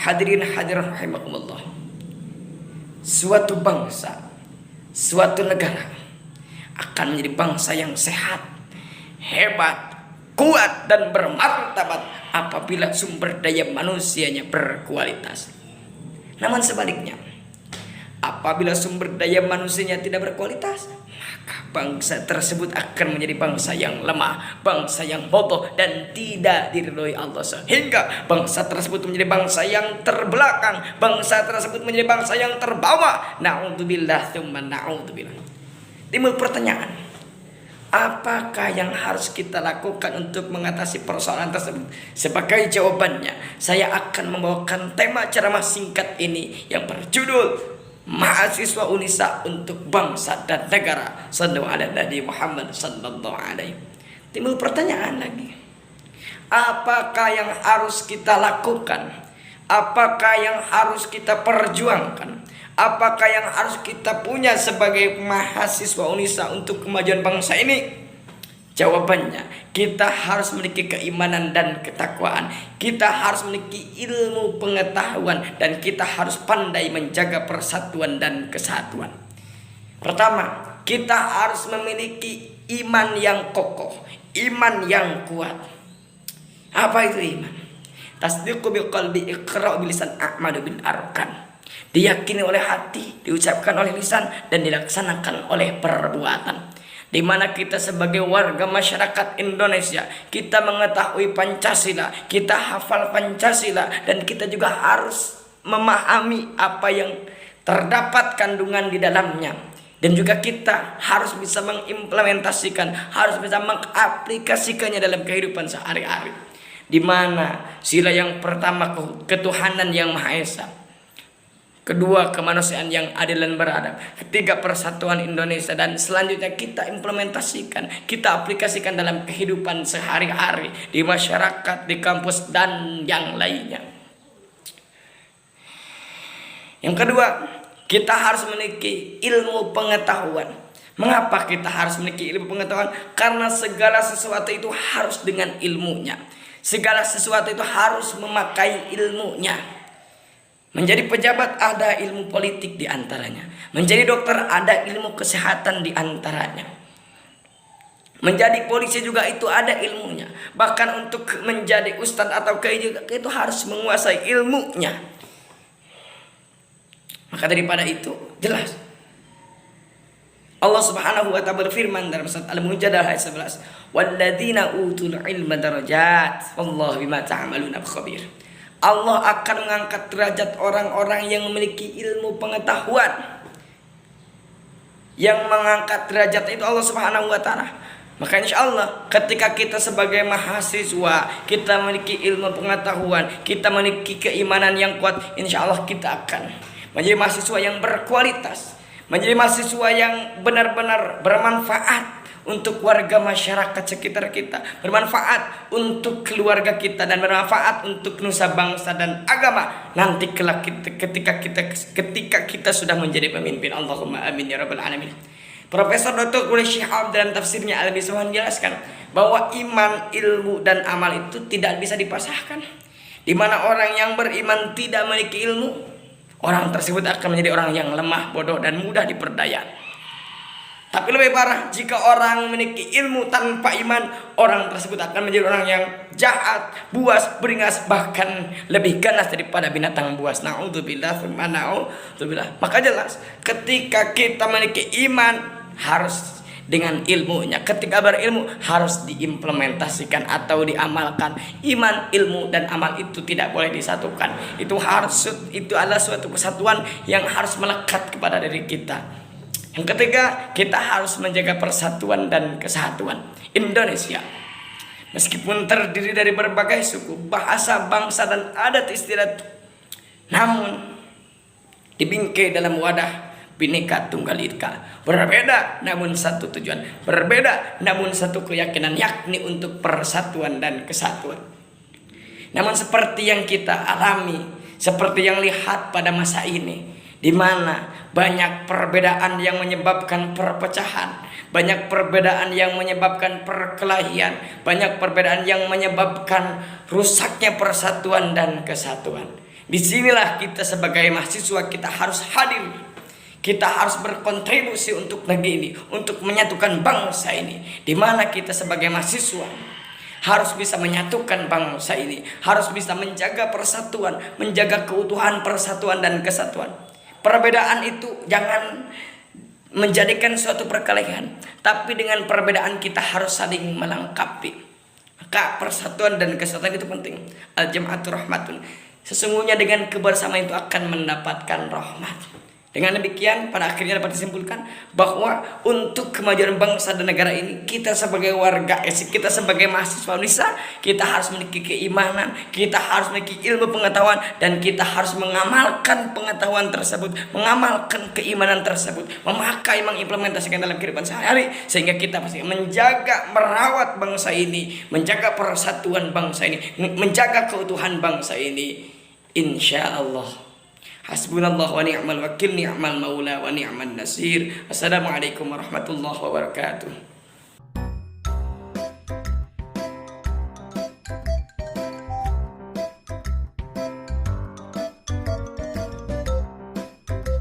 Hadirin hadirat rahimakumullah. Suatu bangsa, suatu negara akan menjadi bangsa yang sehat, hebat, kuat dan bermartabat apabila sumber daya manusianya berkualitas. Namun sebaliknya, apabila sumber daya manusianya tidak berkualitas, maka bangsa tersebut akan menjadi bangsa yang lemah, bangsa yang bodoh dan tidak diridhoi Allah, sehingga bangsa tersebut menjadi bangsa yang terbelakang, bangsa tersebut menjadi bangsa yang terbawa. Na'udzubillah tsumma na'udzubillah. Timbul pertanyaan, apakah yang harus kita lakukan untuk mengatasi persoalan tersebut? Sebagai jawabannya, saya akan membawakan tema ceramah singkat ini yang berjudul Mahasiswa Unisa untuk Bangsa dan Negara. Sallallahu ala Nabi Muhammad sallallahu alaihi. Timbul pertanyaan lagi, apakah yang harus kita lakukan? Apakah yang harus kita perjuangkan? Apakah yang harus kita punya sebagai mahasiswa Unisa untuk kemajuan bangsa ini? Jawabannya, kita harus memiliki keimanan dan ketakwaan. Kita harus memiliki ilmu pengetahuan dan kita harus pandai menjaga persatuan dan kesatuan. Pertama, kita harus memiliki iman yang kokoh, iman yang kuat. Apa itu iman? Tasdiqu biqalbi, iqra' bilisan, a'malu bil arkan. Diyakini oleh hati, diucapkan oleh lisan dan dilaksanakan oleh perbuatan. Di mana kita sebagai warga masyarakat Indonesia, kita mengetahui Pancasila, kita hafal Pancasila, dan kita juga harus memahami apa yang terdapat kandungan di dalamnya. Dan juga kita harus bisa mengimplementasikan, harus bisa mengaplikasikannya dalam kehidupan sehari-hari. Di mana sila yang pertama ketuhanan yang Maha Esa, kedua kemanusiaan yang adil dan beradab, ketiga persatuan Indonesia, dan selanjutnya kita implementasikan, kita aplikasikan dalam kehidupan sehari-hari di masyarakat, di kampus dan yang lainnya. Yang kedua, kita harus memiliki ilmu pengetahuan. Mengapa kita harus memiliki ilmu pengetahuan? Karena segala sesuatu itu harus dengan ilmunya. Segala sesuatu itu harus memakai ilmunya. Menjadi pejabat ada ilmu politik di antaranya. Menjadi dokter ada ilmu kesehatan di antaranya. Menjadi polisi juga itu ada ilmunya. Bahkan untuk menjadi ustadz atau kiai juga itu harus menguasai ilmunya. Maka daripada itu jelas Allah Subhanahu wa ta'ala berfirman dalam surat Al-Mujadalah ayat 11, "Walladzina utul ilma darajat, wallahu bima ta'maluna khabir." Allah akan mengangkat derajat orang-orang yang memiliki ilmu pengetahuan. Yang mengangkat derajat itu Allah Subhanahu wa ta'ala. Maka insya Allah ketika kita sebagai mahasiswa, kita memiliki ilmu pengetahuan, kita memiliki keimanan yang kuat, insya Allah kita akan menjadi mahasiswa yang berkualitas, menjadi mahasiswa yang benar-benar bermanfaat untuk warga masyarakat sekitar kita, bermanfaat untuk keluarga kita, dan bermanfaat untuk nusa bangsa dan agama nanti kelak ketika kita sudah menjadi pemimpin. Allahumma amin ya rabbal alamin. Profesor Dr. Quraish Shihab dalam tafsirnya Al-Misbah menjelaskan bahwa iman, ilmu dan amal itu tidak bisa dipasahkan. Di mana orang yang beriman tidak memiliki ilmu, orang tersebut akan menjadi orang yang lemah, bodoh dan mudah diperdaya. Tapi lebih parah jika orang memiliki ilmu tanpa iman, orang tersebut akan menjadi orang yang jahat, buas, beringas, bahkan lebih ganas daripada binatang buas. Na'udzubillah tsumma na'udzubillah. Maka jelas ketika kita memiliki iman harus dengan ilmunya. Ketika berilmu harus diimplementasikan atau diamalkan. Iman, ilmu dan amal itu tidak boleh disatukan. Itu adalah suatu kesatuan yang harus melekat kepada diri kita. Yang ketiga, kita harus menjaga persatuan dan kesatuan Indonesia. Meskipun terdiri dari berbagai suku, bahasa, bangsa dan adat istiadat, namun dibingkai dalam wadah Bhinneka Tunggal Ika. Berbeda namun satu tujuan, berbeda namun satu keyakinan, yakni untuk persatuan dan kesatuan. Namun seperti yang kita alami, seperti yang lihat pada masa ini, di mana banyak perbedaan yang menyebabkan perpecahan, banyak perbedaan yang menyebabkan perkelahian, banyak perbedaan yang menyebabkan rusaknya persatuan dan kesatuan. Disinilah kita sebagai mahasiswa kita harus hadir. Kita harus berkontribusi untuk negeri ini, untuk menyatukan bangsa ini. Di mana kita sebagai mahasiswa harus bisa menyatukan bangsa ini, harus bisa menjaga persatuan, menjaga keutuhan persatuan dan kesatuan. Perbedaan itu jangan menjadikan suatu perkelahian, tapi dengan perbedaan kita harus saling melengkapi. Maka persatuan dan kesatuan itu penting. Al-jam'atu rahmatun. Sesungguhnya dengan kebersamaan itu akan mendapatkan rahmat. Dengan demikian pada akhirnya dapat disimpulkan bahwa untuk kemajuan bangsa dan negara ini, kita sebagai warga asing, kita sebagai mahasiswa Unisa, kita harus memiliki keimanan, kita harus memiliki ilmu pengetahuan, dan kita harus mengamalkan pengetahuan tersebut, mengamalkan keimanan tersebut, memakai, mengimplementasikan dalam kehidupan sehari-hari, sehingga kita pasti menjaga, merawat bangsa ini, menjaga persatuan bangsa ini, menjaga keutuhan bangsa ini. Insya Allah. Hasbunallah wa ni'mal wakil, ni'mal maula wa ni'man nasir. Assalamualaikum warahmatullahi wabarakatuh.